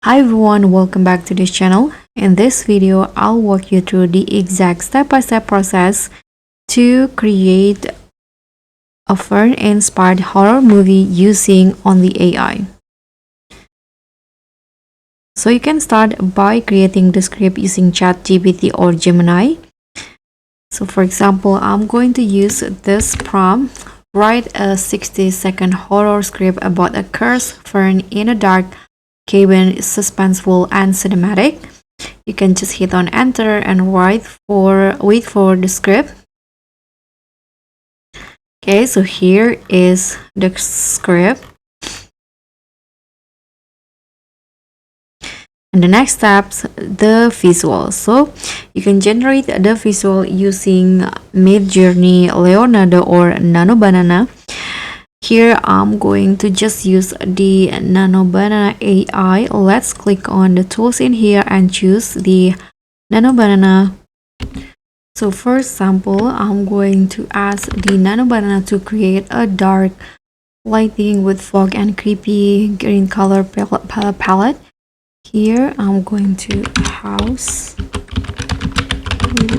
Hi everyone, welcome back to this channel. In this video, I'll walk you through the exact step-by-step process to create a fern-inspired horror movie using only AI. So you can start by creating the script using ChatGPT or Gemini. So for example, I'm going to use this prompt. Write a 60-second horror script about a cursed fern in a dark cabin, suspenseful and cinematic. You can just hit on enter and wait for the script. Okay, so here is the script. And the next steps, the visual. So you can generate the visual using Midjourney, Leonardo, or Nano Banana. Here I'm going to just use the Nano Banana AI. Let's click on the tools in here and choose the Nano Banana. So for example, I'm going to ask the Nano Banana to create a dark lighting with fog and creepy green color palette. Here I'm going to house with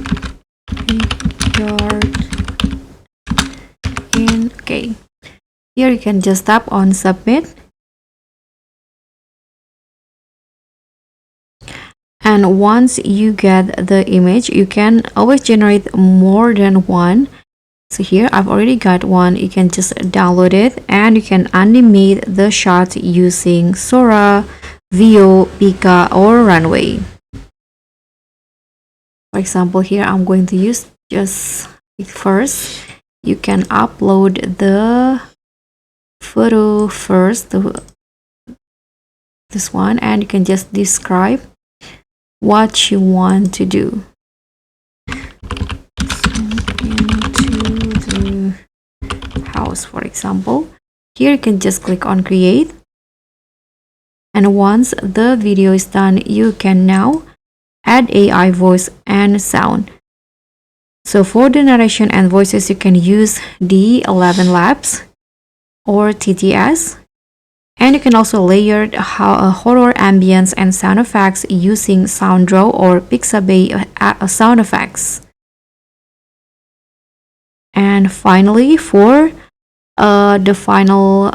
a yard in. Okay. Here you can just tap on submit. And once you get the image, you can always generate more than one. So here I've already got one. You can just download it and you can animate the shot using Sora, Veo, Pika, or Runway. For example, here I'm going to use just first. You can upload the photo first, this one, and you can just describe what you want to do. Into the house, for example. Here you can just click on create, and once the video is done, you can now add AI voice and sound. So for the narration and voices, you can use the ElevenLabs or TTS, and you can also layer horror ambience and sound effects using SoundDraw or Pixabay sound effects. And finally, for the final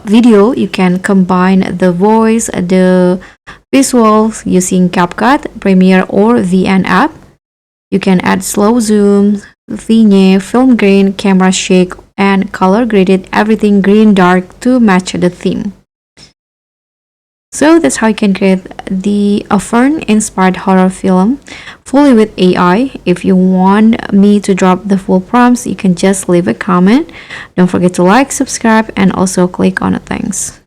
video, you can combine the voice, the visuals using CapCut, Premiere, or VN app. You can add slow zoom, vignette, film grain, camera shake, and color graded everything green dark to match the theme. So that's how you can create a fern inspired horror film fully with AI. If you want me to drop the full prompts, you can just leave a comment. Don't forget to like, subscribe, and also click on the thanks.